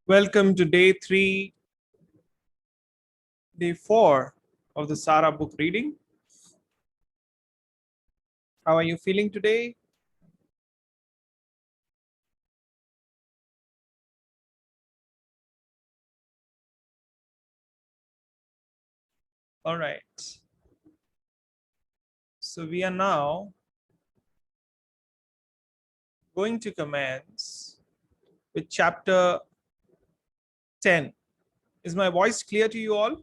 Welcome to day 4 of the Sara book reading. How are you feeling today? All right. So we are now going to commence with chapter 10. Is my voice clear to you all?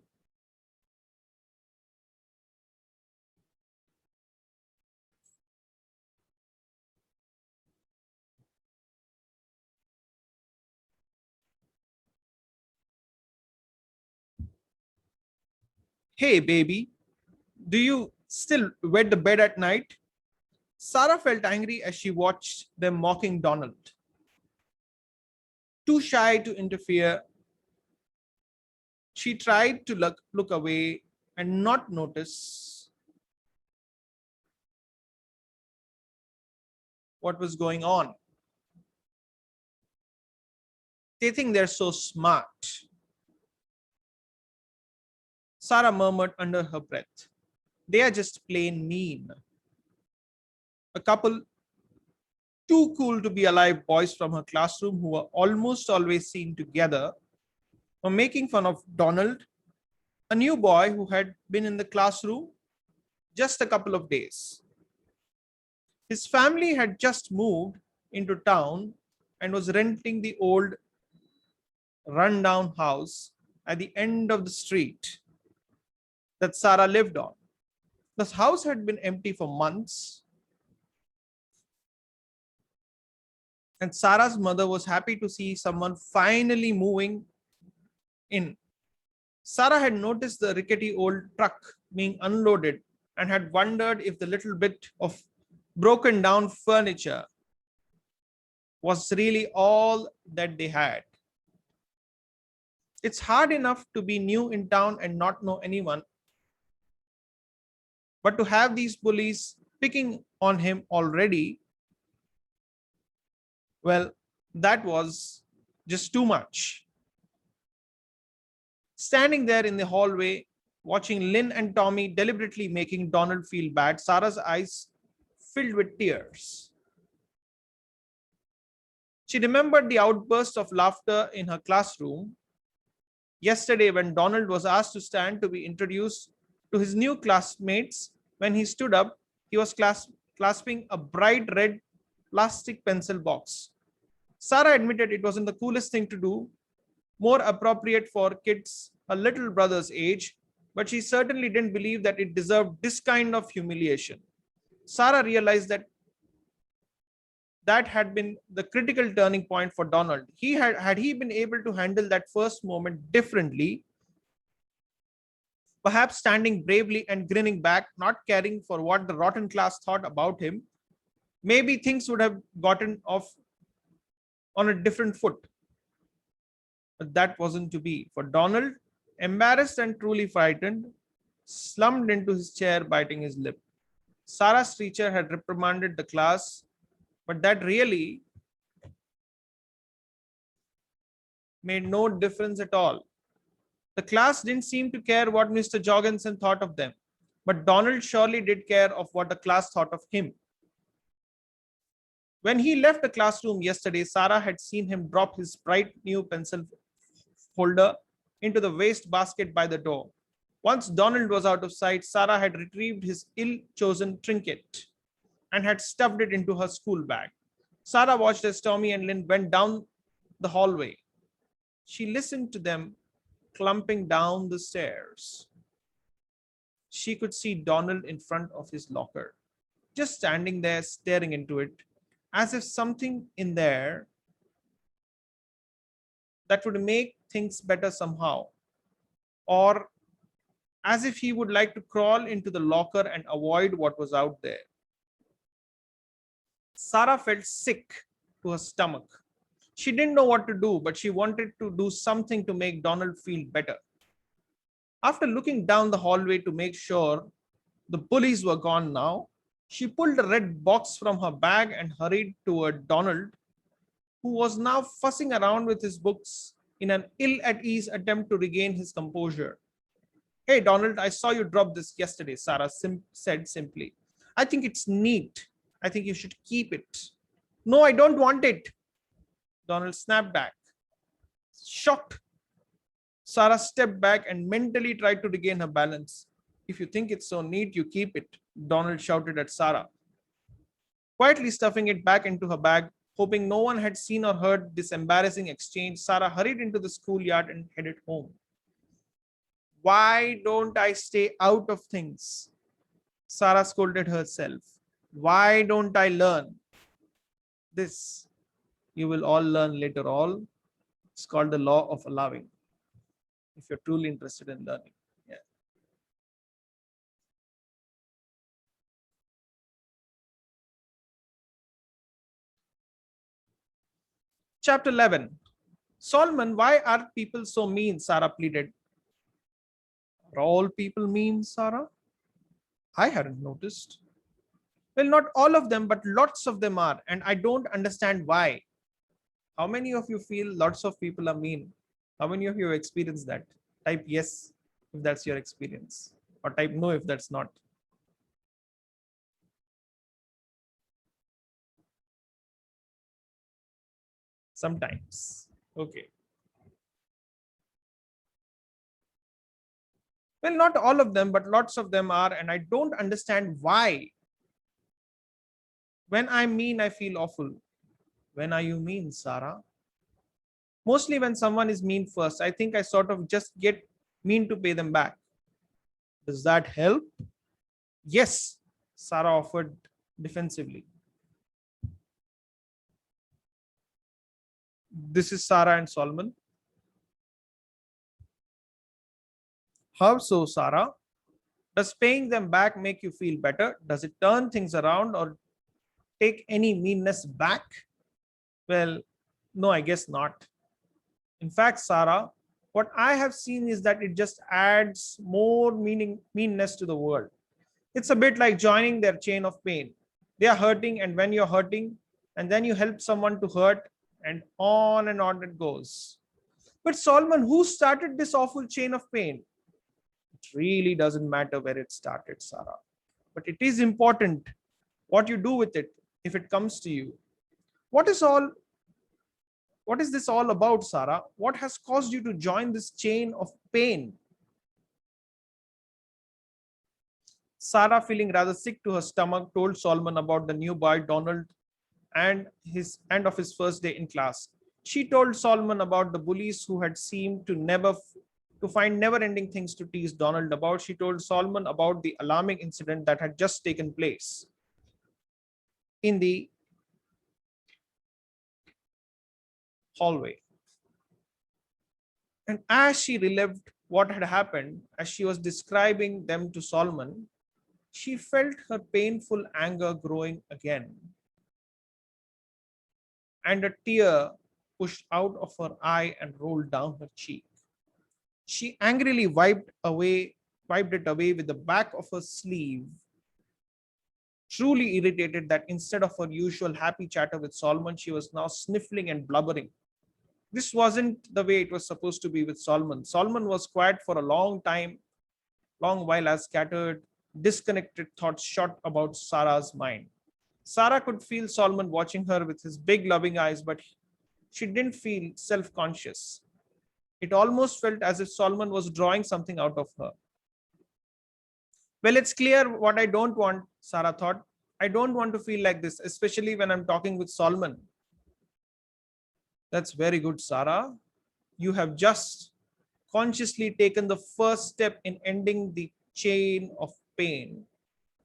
Hey, baby, do you still wet the bed at night? Sara felt angry as she watched them mocking Donald. Too shy to interfere, she tried to look away and not notice what was going on. They think they're so smart, Sara murmured under her breath. They are just plain mean. A couple too cool to be alive boys from her classroom who were almost always seen together were making fun of Donald, a new boy who had been in the classroom just a couple of days. His family had just moved into town and was renting the old rundown house at the end of the street that Sara lived on. The house had been empty for months, and Sara's mother was happy to see someone finally moving in. Sara had noticed the rickety old truck being unloaded and had wondered if the little bit of broken down furniture was really all that they had. It's hard enough to be new in town and not know anyone, but to have these bullies picking on him already, well, that was just too much. Standing there in the hallway, watching Lynn and Tommy deliberately making Donald feel bad, Sara's eyes filled with tears. She remembered the outburst of laughter in her classroom yesterday when Donald was asked to stand to be introduced to his new classmates. When he stood up, he was clasping a bright red plastic pencil box. Sara admitted it wasn't the coolest thing to do, more appropriate for kids her little brother's age, but she certainly didn't believe that it deserved this kind of humiliation. Sara realized that had been the critical turning point for Donald. Had he been able to handle that first moment differently, perhaps standing bravely and grinning back, not caring for what the rotten class thought about him, maybe things would have gotten off on a different foot. But that wasn't to be. For Donald, embarrassed and truly frightened, slumped into his chair, biting his lip. Sara's teacher had reprimanded the class, but that really made no difference at all. The class didn't seem to care what Mr. Jorgensen thought of them, but Donald surely did care of what the class thought of him. When he left the classroom yesterday, Sara had seen him drop his bright new pencil holder into the waste basket by the door. Once Donald was out of sight, Sara had retrieved his ill-chosen trinket and had stuffed it into her school bag. Sara watched as Tommy and Lynn went down the hallway. She listened to them clumping down the stairs. She could see Donald in front of his locker, just standing there staring into it, as if something in there that would make things better somehow, or as if he would like to crawl into the locker and avoid what was out there. Sara felt sick to her stomach. She didn't know what to do, but she wanted to do something to make Donald feel better. After looking down the hallway to make sure the bullies were gone now, she pulled a red box from her bag and hurried toward Donald, who was now fussing around with his books in an ill-at-ease attempt to regain his composure. Hey, Donald, I saw you drop this yesterday, Sarah said simply. I think it's neat. I think you should keep it. No, I don't want it. Donald snapped back. Shocked, Sarah stepped back and mentally tried to regain her balance. If you think it's so neat, you keep it, Donald shouted at Sarah. Quietly stuffing it back into her bag, hoping no one had seen or heard this embarrassing exchange, Sarah hurried into the schoolyard and headed home. Why don't I stay out of things? Sarah scolded herself. Why don't I learn? This you will all learn later on. It's called the law of allowing. If you're truly interested in learning. Yeah. Chapter 11. Solomon, why are people so mean? Sarah pleaded. Are all people mean, Sarah? I hadn't noticed. Well, not all of them, but lots of them are, and I don't understand why. How many of you feel lots of people are mean? How many of you have experienced that? Type yes if that's your experience, or type no if that's not. Sometimes. Okay. Well, not all of them, but lots of them are, and I don't understand why. When I'm mean, I feel awful. When are you mean, Sarah? Mostly when someone is mean first. I think I sort of just get mean to pay them back. Does that help? Yes, Sarah offered defensively. This is Sarah and Solomon. How so, Sarah? Does paying them back make you feel better? Does it turn things around or take any meanness back? Well, no, I guess not. In fact, Sarah, what I have seen is that it just adds more meanness to the world. It's a bit like joining their chain of pain. They are hurting, and when you're hurting, and then you help someone to hurt, and on it goes. But Solomon, who started this awful chain of pain? It really doesn't matter where it started, Sarah. But it is important what you do with it if it comes to you. What is all what is this all about, Sarah? What has caused you to join this chain of pain? Sarah, feeling rather sick to her stomach, told Solomon about the new boy Donald and of his first day in class. She told Solomon about the bullies who had seemed to find never-ending things to tease Donald about. She told Solomon about the alarming incident that had just taken place in the hallway. And as she relived what had happened, as she was describing them to Solomon, she felt her painful anger growing again. And a tear pushed out of her eye and rolled down her cheek. She angrily wiped it away with the back of her sleeve, truly irritated that instead of her usual happy chatter with Solomon, she was now sniffling and blubbering. This wasn't the way it was supposed to be with Solomon. Solomon was quiet for a long while as scattered, disconnected thoughts shot about Sarah's mind. Sarah could feel Solomon watching her with his big loving eyes, but she didn't feel self-conscious. It almost felt as if Solomon was drawing something out of her. Well, it's clear what I don't want, Sarah thought. I don't want to feel like this, especially when I'm talking with Solomon. That's very good, Sarah. You have just consciously taken the first step in ending the chain of pain.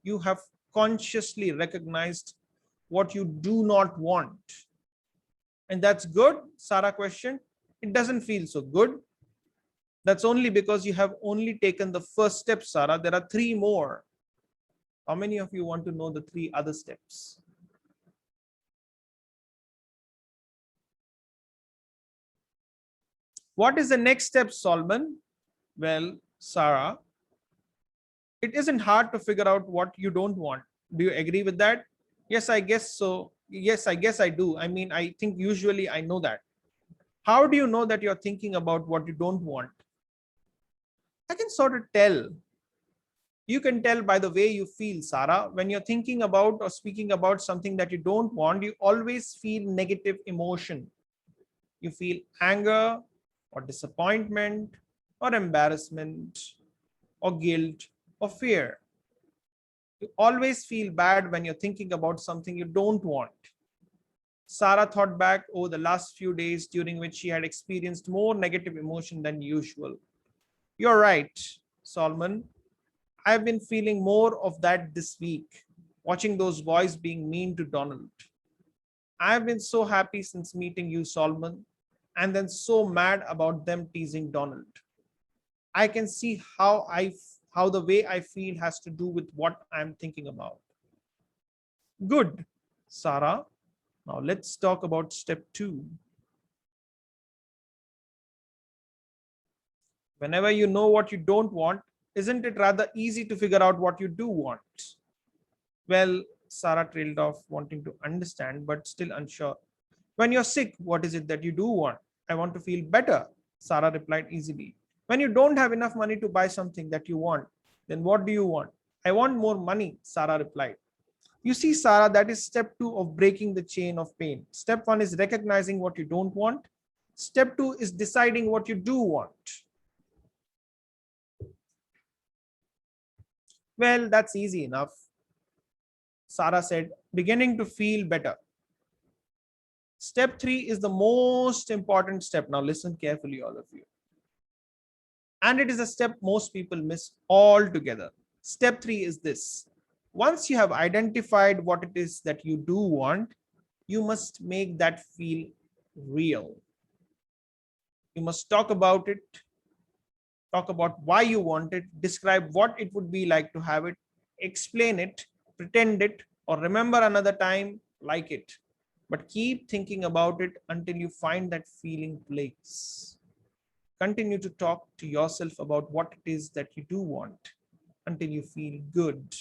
You have consciously recognized what you do not want. And that's good, Sarah questioned. It doesn't feel so good. That's only because you have only taken the first step, Sarah. There are 3 more. How many of you want to know the 3 other steps? What is the next step, Solomon? Well, Sarah, it isn't hard to figure out what you don't want. Do you agree with that? Yes, I guess so. Yes, I guess I do. I mean, I think usually I know that. How do you know that you're thinking about what you don't want? I can sort of tell. You can tell by the way you feel, Sara. When you're thinking about or speaking about something that you don't want, you always feel negative emotion. You feel anger or disappointment or embarrassment or guilt or fear. You always feel bad when you're thinking about something you don't want. Sara thought back over the last few days during which she had experienced more negative emotion than usual. You're right, Solomon. I've been feeling more of that this week, watching those boys being mean to Donald. I've been so happy since meeting you, Solomon, and then so mad about them teasing Donald. I can see how the way I feel has to do with what I'm thinking about. Good, Sara. Now let's talk about step 2. Whenever you know what you don't want, isn't it rather easy to figure out what you do want? Well, Sara trailed off, wanting to understand but still unsure. When you're sick, what is it that you do want? I want to feel better, Sara replied easily. When you don't have enough money to buy something that you want, then what do you want? I want more money, Sara replied. You see, Sara, that is step 2 of breaking the chain of pain. Step 1 is recognizing what you don't want. Step 2 is deciding what you do want. Well, that's easy enough, Sara said, beginning to feel better. Step 3 is the most important step. Now, listen carefully, all of you. And it is a step most people miss altogether. Step 3 is this: once you have identified what it is that you do want, you must make that feel real. You must talk about it, talk about why you want it, describe what it would be like to have it, explain it, pretend it, or remember another time like it. But keep thinking about it until you find that feeling place. Continue to talk to yourself about what it is that you do want until you feel good.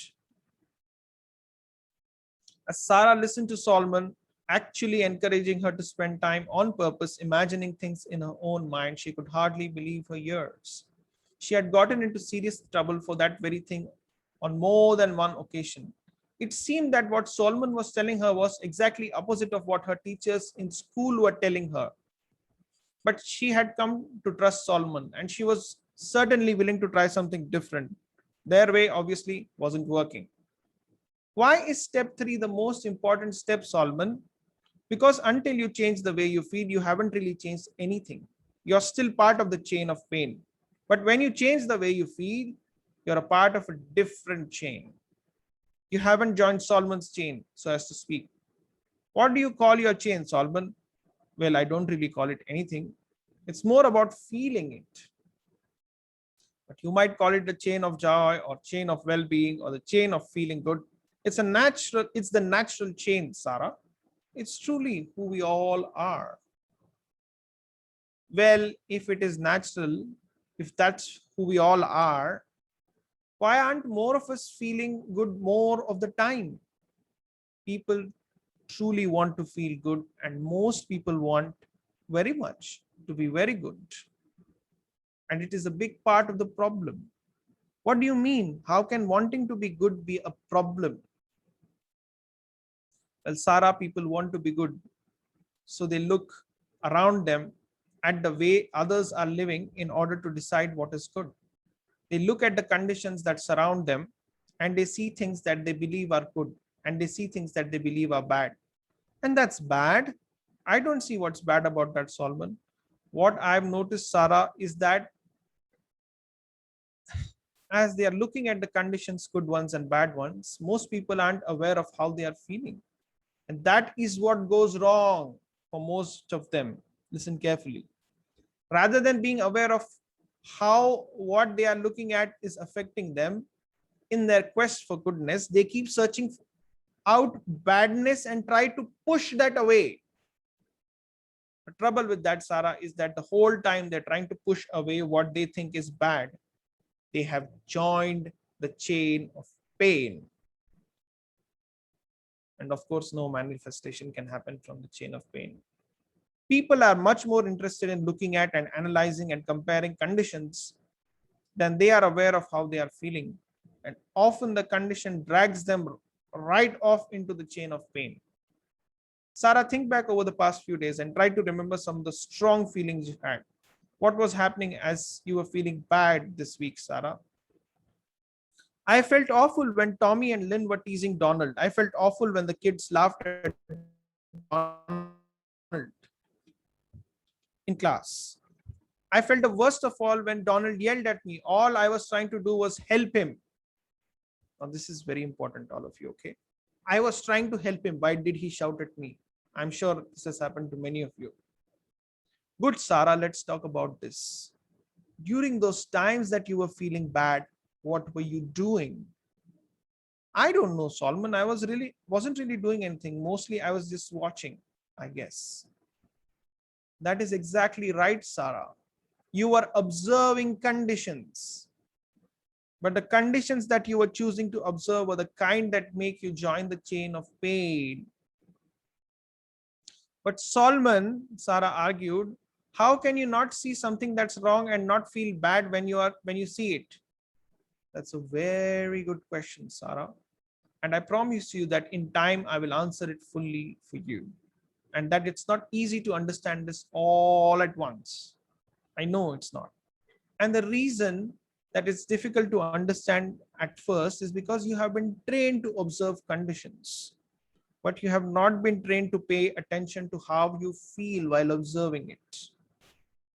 As Sara listened to Solomon, actually encouraging her to spend time on purpose, imagining things in her own mind, she could hardly believe her ears. She had gotten into serious trouble for that very thing on more than one occasion. It seemed that what Solomon was telling her was exactly opposite of what her teachers in school were telling her. But she had come to trust Solomon, and she was certainly willing to try something different. Their way obviously wasn't working. Why is step 3 the most important step, Solomon? Because until you change the way you feel, you haven't really changed anything. You're still part of the chain of pain. But when you change the way you feel, you're a part of a different chain. You haven't joined Solomon's chain, so as to speak. What do you call your chain, Solomon? Well, I don't really call it anything. It's more about feeling it. But you might call it the chain of joy or chain of well-being or the chain of feeling good. It's the natural chain, Sara. It's truly who we all are. Well, if it is natural, if that's who we all are, why aren't more of us feeling good more of the time? People truly want to feel good, and most people want very much to be very good. And it is a big part of the problem. What do you mean? How can wanting to be good be a problem? Well, Sara, people want to be good, so they look around them at the way others are living in order to decide what is good. They look at the conditions that surround them and they see things that they believe are good and they see things that they believe are bad. And that's bad. I don't see what's bad about that, Solomon. What I've noticed, Sara, is that as they are looking at the conditions, good ones and bad ones, most people aren't aware of how they are feeling. And that is what goes wrong for most of them. Listen carefully. Rather than being aware of how what they are looking at is affecting them in their quest for goodness, they keep searching out badness and try to push that away. The trouble with that, Sara, is that the whole time they're trying to push away what they think is bad, they have joined the chain of pain. And of course, no manifestation can happen from the chain of pain. People are much more interested in looking at and analyzing and comparing conditions than they are aware of how they are feeling. And often the condition drags them right off into the chain of pain. Sarah, think back over the past few days and try to remember some of the strong feelings you had. What was happening as you were feeling bad this week, Sarah? I felt awful when Tommy and Lynn were teasing Donald. I felt awful when the kids laughed at Donald in class. I felt the worst of all when Donald yelled at me. All I was trying to do was help him. Now, this is very important, all of you, okay? I was trying to help him. Why did he shout at me? I'm sure this has happened to many of you. Good, Sarah, let's talk about this. During those times that you were feeling bad, what were you doing? I don't know, Solomon. Wasn't really doing anything. Mostly I was just watching, I guess. That is exactly right, Sarah. You were observing conditions. But the conditions that you were choosing to observe were the kind that make you join the chain of pain. But Solomon, Sarah argued, how can you not see something that's wrong and not feel bad when you see it? That's a very good question, Sarah. And I promise you that in time I will answer it fully for you. And that it's not easy to understand this all at once. I know it's not. And the reason that it's difficult to understand at first is because you have been trained to observe conditions, but you have not been trained to pay attention to how you feel while observing it.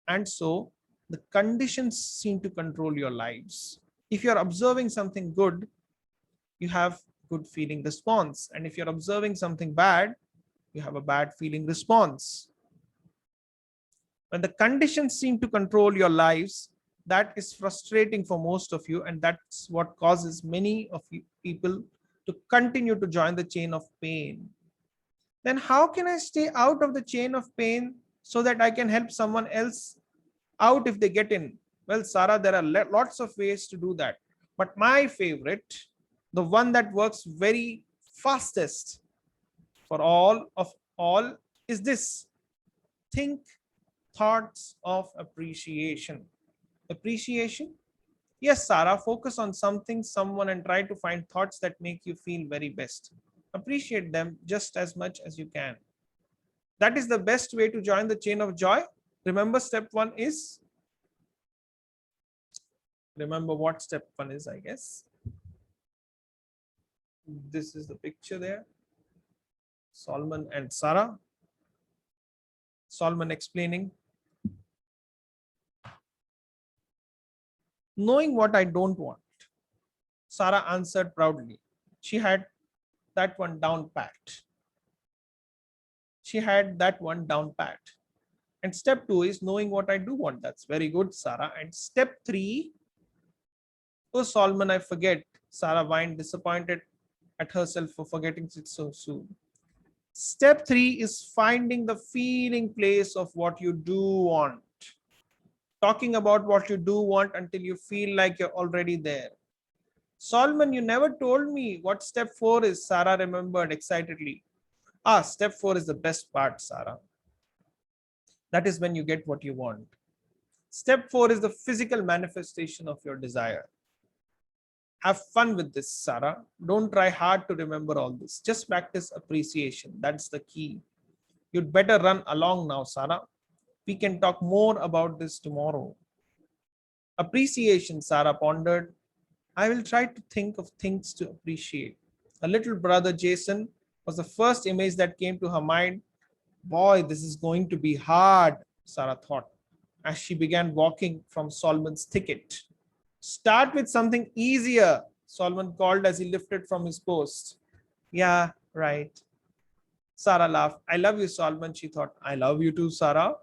And so the conditions seem to control your lives. If you're observing something good, you have good feeling response. And if you're observing something bad, you have a bad feeling response. When the conditions seem to control your lives, that is frustrating for most of you, and that's what causes many of you people to continue to join the chain of pain. Then how can I stay out of the chain of pain so that I can help someone else out if they get in? Well, Sarah, there are lots of ways to do that. But my favorite, the one that works very fastest for all is this. Think thoughts of appreciation. Appreciation? Yes, Sarah, focus on something, someone, and try to find thoughts that make you feel very best. Appreciate them just as much as you can. That is the best way to join the chain of joy. Remember, step one is, remember what step one is, I guess. This is the picture there. Solomon and Sarah. Solomon explaining. Knowing what I don't want. Sarah answered proudly. She had that one down pat. She had that one down pat. And step two is knowing what I do want. That's very good, Sarah. And step three, oh, Solomon, I forget. Sarah whined, disappointed at herself for forgetting it so soon. Step three is finding the feeling place of what you do want. Talking about what you do want until you feel like you're already there. Solomon, you never told me what step four is, Sarah remembered excitedly. Step four is the best part, Sarah. That is when you get what you want. Step four is the physical manifestation of your desire. Have fun with this, Sarah. Don't try hard to remember all this. Just practice appreciation. That's the key. You'd better run along now, Sarah. We can talk more about this tomorrow. Appreciation, Sarah pondered. I will try to think of things to appreciate. Her little brother Jason was the first image that came to her mind. Boy, this is going to be hard, Sarah thought, as she began walking from Solomon's thicket. Start with something easier, Solomon called as he lifted from his post. Yeah, right. Sarah laughed. I love you, Solomon, she thought. I love you too, Sarah.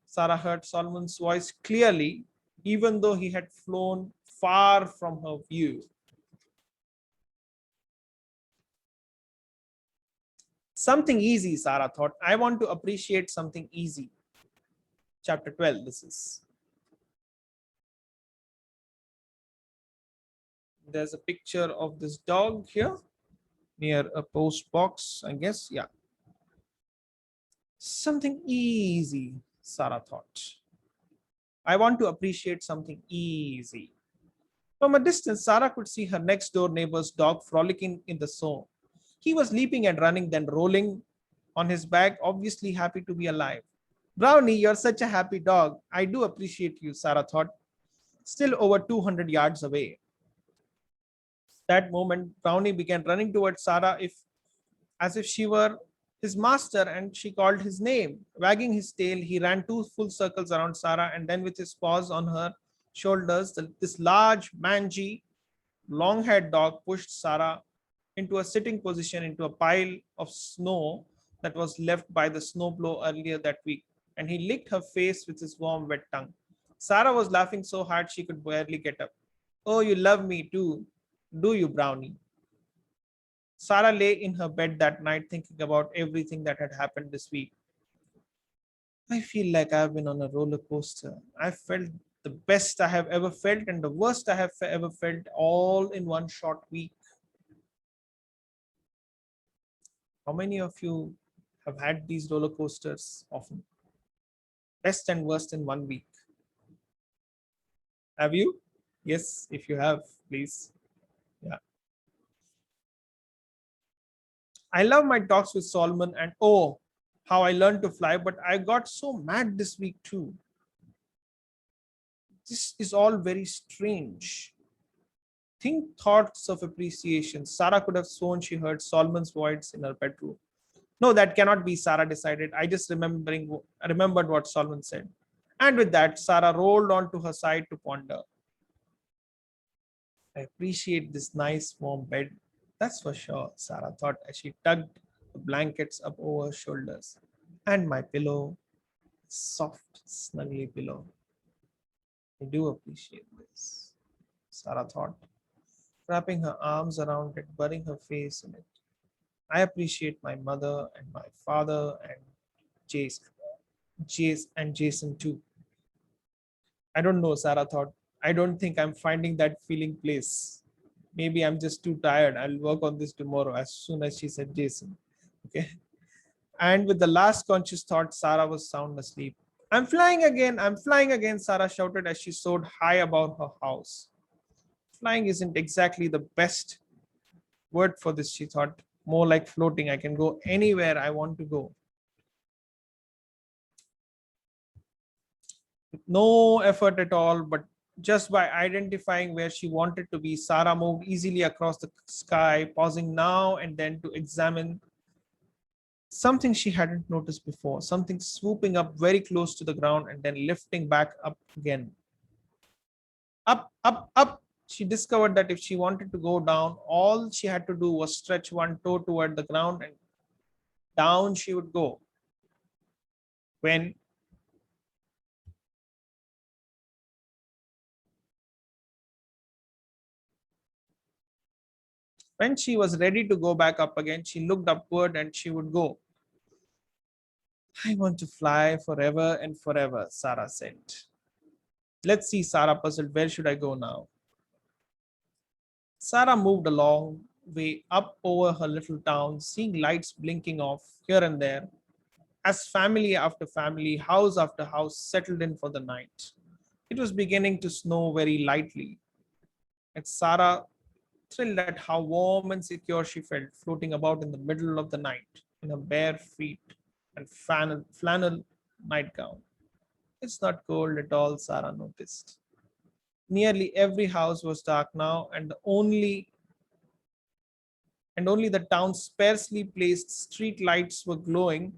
Sarah heard Solomon's voice clearly, even though he had flown far from her view. Something easy, Sarah thought. I want to appreciate something easy. Chapter 12, this is. There's a picture of this dog here near a post box, I guess. Yeah. Something easy, Sarah thought. I want to appreciate something easy. From a distance, Sarah could see her next door neighbor's dog frolicking in the snow. He was leaping and running, then rolling on his back, obviously happy to be alive. Brownie, you're such a happy dog. I do appreciate you, Sarah thought, still over 200 yards away. That moment, Brownie began running towards Sarah as if she were his master and she called his name. Wagging his tail, he ran two full circles around Sarah and then with his paws on her shoulders, this large, mangy, long-haired dog pushed Sarah into a sitting position into a pile of snow that was left by the snowblow earlier that week, and he licked her face with his warm, wet tongue. Sarah was laughing so hard she could barely get up. Oh, you love me too, do you, Brownie? Sarah lay in her bed that night thinking about everything that had happened this week. I feel like I've been on a roller coaster. I felt the best I have ever felt and the worst I have ever felt all in one short week. How many of you have had these roller coasters often? Best and worst in one week. Have you? Yes, if you have, please. Yeah. I love my talks with Solomon and oh, how I learned to fly, but I got so mad this week too. This is all very strange. Think thoughts of appreciation. Sarah could have sworn she heard Solomon's voice in her bedroom. No, that cannot be, Sarah decided. I remembered what Solomon said. And with that, Sarah rolled onto her side to ponder. I appreciate this nice warm bed. That's for sure, Sarah thought as she tugged the blankets up over her shoulders. And my pillow, soft, snuggly pillow. I do appreciate this, Sarah thought, wrapping her arms around it, burying her face in it. I appreciate my mother and my father and Jace, and Jason too. I don't know, Sarah thought. I don't think I'm finding that feeling place. Maybe I'm just too tired. I'll work on this tomorrow as soon as she said Jason. Okay. And with the last conscious thought, Sarah was sound asleep. I'm flying again. I'm flying again, Sarah shouted as she soared high above her house. Flying isn't exactly the best word for this, she thought. More like floating. I can go anywhere I want to go. With no effort at all, but just by identifying where she wanted to be, Sarah moved easily across the sky, pausing now and then to examine something she hadn't noticed before, something swooping up very close to the ground and then lifting back up again. Up, up, up. She discovered that if she wanted to go down, all she had to do was stretch one toe toward the ground and down she would go. When When she was ready to go back up again, she looked upward and she would go. I want to fly forever and forever, Sarah said. Let's see, Sarah puzzled. Where should I go now? Sarah moved a long way up over her little town, seeing lights blinking off here and there, as family after family, house after house settled in for the night. It was beginning to snow very lightly, and Sarah thrilled at how warm and secure she felt floating about in the middle of the night in her bare feet and flannel nightgown. It's not cold at all, Sarah noticed. Nearly every house was dark now, and only the town's sparsely placed street lights were glowing.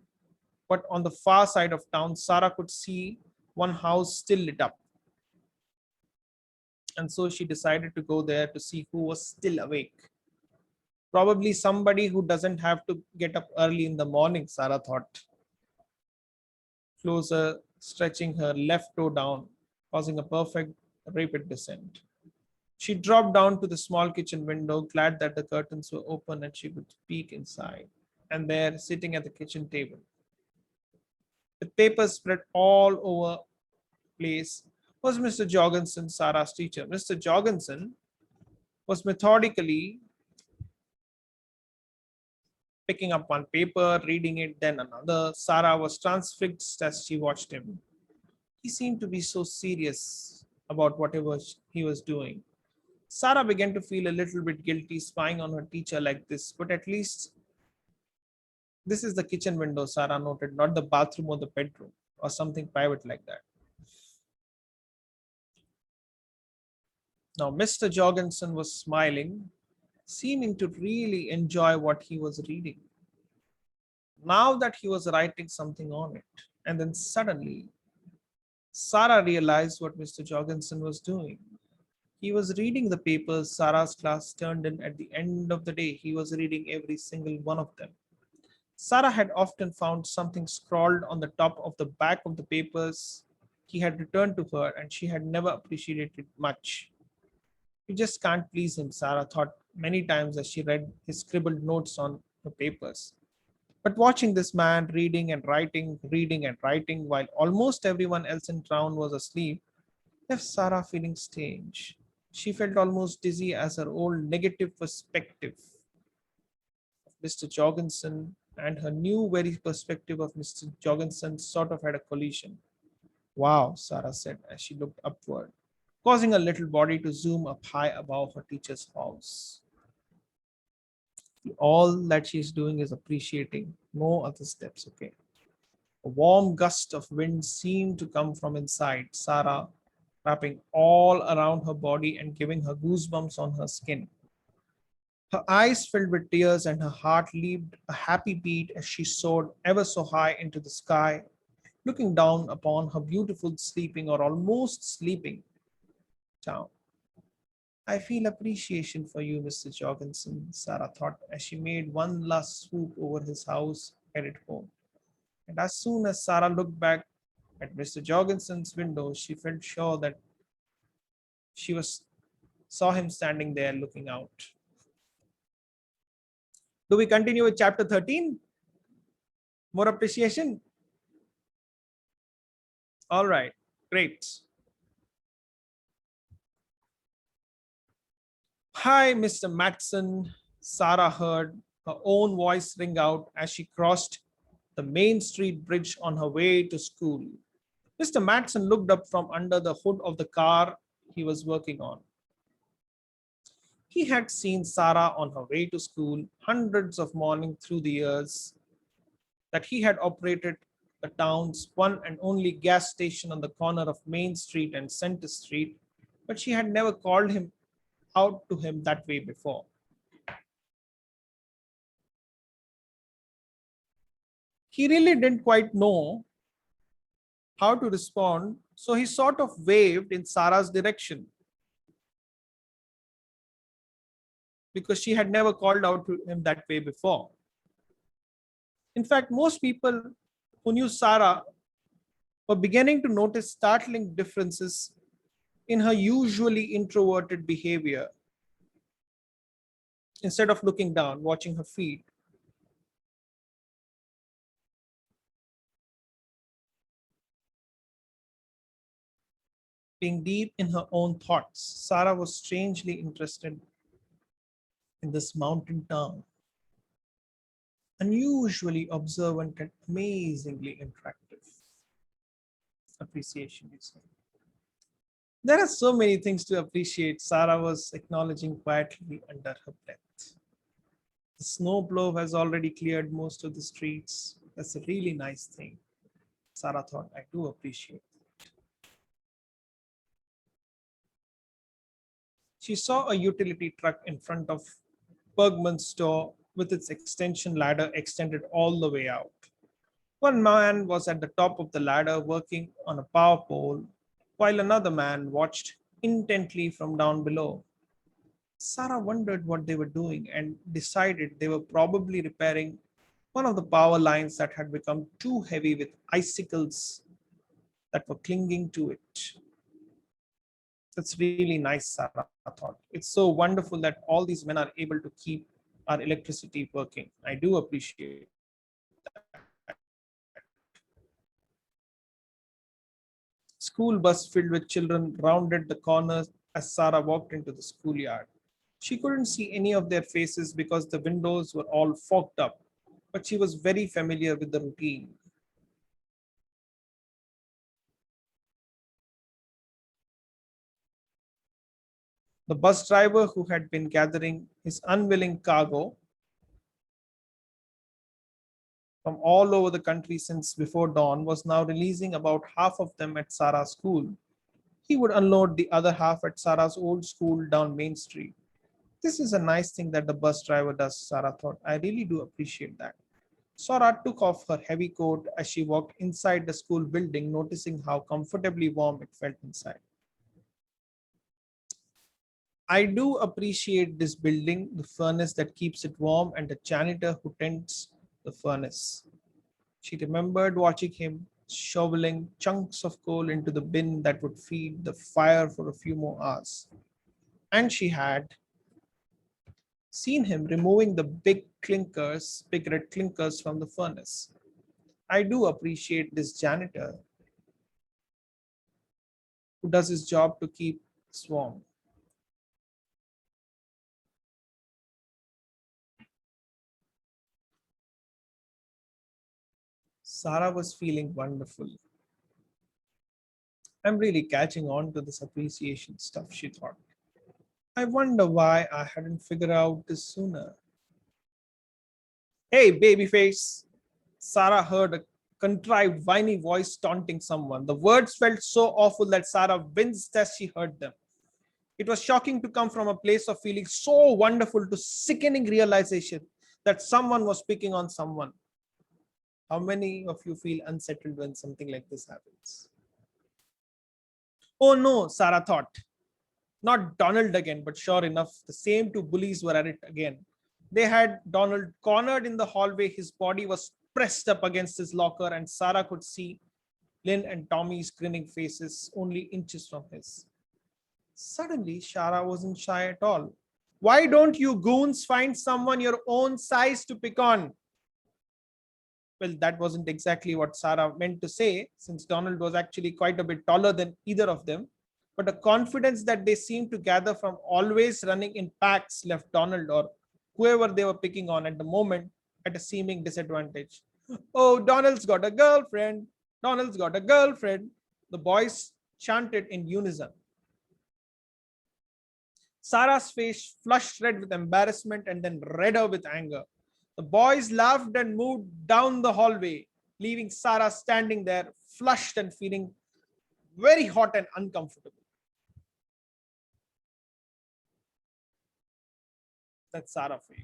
But on the far side of town, Sarah could see one house still lit up. And so she decided to go there to see who was still awake. Probably somebody who doesn't have to get up early in the morning, Sarah thought, closer, stretching her left toe down, causing a perfect rapid descent. She dropped down to the small kitchen window, glad that the curtains were open and she could peek inside. And there, sitting at the kitchen table, with papers spread all over the place, was Mr. Jorgensen, Sarah's teacher. Mr. Jorgensen was methodically picking up one paper, reading it, then another. Sarah was transfixed as she watched him. He seemed to be so serious about whatever he was doing. Sarah began to feel a little bit guilty spying on her teacher like this, but at least this is the kitchen window, Sarah noted, not the bathroom or the bedroom or something private like that. Now, Mr. Jorgensen was smiling, seeming to really enjoy what he was reading. Now that he was writing something on it, and then suddenly, Sarah realized what Mr. Jorgensen was doing. He was reading the papers Sarah's class turned in at the end of the day. He was reading every single one of them. Sarah had often found something scrawled on the top of the back of the papers he had returned to her, and she had never appreciated it much. You just can't please him, Sarah thought many times as she read his scribbled notes on the papers. But watching this man reading and writing while almost everyone else in town was asleep left Sarah feeling strange. She felt almost dizzy as her old negative perspective of Mr. Jorgensen and her new very perspective of Mr. Jorgensen sort of had a collision. Wow, Sarah said as she looked upward, causing her little body to zoom up high above her teacher's house. All that she's doing is appreciating, no other steps, okay? A warm gust of wind seemed to come from inside Sarah, wrapping all around her body and giving her goosebumps on her skin. Her eyes filled with tears and her heart leaped a happy beat as she soared ever so high into the sky, looking down upon her beautiful sleeping or almost sleeping town. I feel appreciation for you, Mr. Jorgensen, Sarah thought as she made one last swoop over his house, headed home. And as soon as Sarah looked back at Mr. Jorgensen's window, she felt sure that she was saw him standing there looking out. Do we continue with chapter 13? More appreciation? All right, great. Hi, Mr. Matson, Sarah heard her own voice ring out as she crossed the Main Street bridge on her way to school. Mr. Matson looked up from under the hood of the car he was working on. He had seen Sarah on her way to school hundreds of mornings through the years that he had operated the town's one and only gas station on the corner of Main Street and Center Street, but she had never called him out to him that way before. He really didn't quite know how to respond, so he sort of waved in Sarah's direction because she had never called out to him that way before. In fact, most people who knew Sarah were beginning to notice startling differences in her usually introverted behavior. Instead of looking down, watching her feet, being deep in her own thoughts, Sarah was strangely interested in this mountain town, unusually observant and amazingly interactive. Appreciation, you say. There are so many things to appreciate, Sarah was acknowledging quietly under her breath. The snow blow has already cleared most of the streets. That's a really nice thing. Sarah thought, I do appreciate. She saw a utility truck in front of Bergman's store with its extension ladder extended all the way out. One man was at the top of the ladder working on a power pole, while another man watched intently from down below. Sarah wondered what they were doing and decided they were probably repairing one of the power lines that had become too heavy with icicles that were clinging to it. That's really nice, Sarah thought. It's so wonderful that all these men are able to keep our electricity working. I do appreciate that. School bus filled with children rounded the corner as Sarah walked into the schoolyard. She couldn't see any of their faces because the windows were all fogged up. but she was very familiar with the routine. The bus driver, who had been gathering his unwilling cargo from all over the country since before dawn, was now releasing about half of them at Sara's school. He would unload the other half at Sara's old school down Main Street. This is a nice thing that the bus driver does, Sara thought. I really do appreciate that. Sara took off her heavy coat as she walked inside the school building, noticing how comfortably warm it felt inside. I do appreciate this building, the furnace that keeps it warm, and the janitor who tends the furnace. She remembered watching him shoveling chunks of coal into the bin that would feed the fire for a few more hours. And she had seen him removing the big red clinkers from the furnace. I do appreciate this janitor who does his job to keep us warm. Sara was feeling wonderful. I'm really catching on to this appreciation stuff, she thought. I wonder why I hadn't figured out this sooner. Hey, babyface! Sara heard a contrived, whiny voice taunting someone. The words felt so awful that Sara winced as she heard them. It was shocking to come from a place of feeling so wonderful to sickening realization that someone was picking on someone. How many of you feel unsettled when something like this happens? Oh no, Sara thought. Not Donald again, but sure enough, the same two bullies were at it again. They had Donald cornered in the hallway. His body was pressed up against his locker, and Sara could see Lynn and Tommy's grinning faces only inches from his. Suddenly, Sara wasn't shy at all. Why don't you goons find someone your own size to pick on? Well, that wasn't exactly what Sara meant to say, since Donald was actually quite a bit taller than either of them. But the confidence that they seemed to gather from always running in packs left Donald or whoever they were picking on at the moment at a seeming disadvantage. Oh, Donald's got a girlfriend. Donald's got a girlfriend. The boys chanted in unison. Sara's face flushed red with embarrassment and then redder with anger. The boys laughed and moved down the hallway, leaving Sara standing there, flushed and feeling very hot and uncomfortable. That's Sara for you.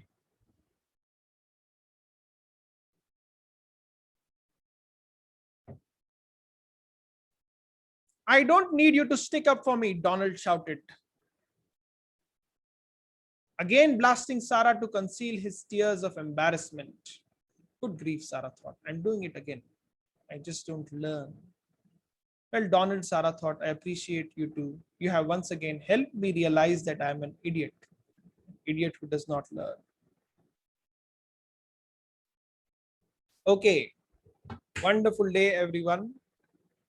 I don't need you to stick up for me, Donald shouted, again blasting Sara to conceal his tears of embarrassment. Good grief, Sara thought. I'm doing it again. I just don't learn. Well, Donald, Sara thought, I appreciate you too. You have once again helped me realize that I'm an idiot. Idiot who does not learn. Okay, wonderful day, everyone.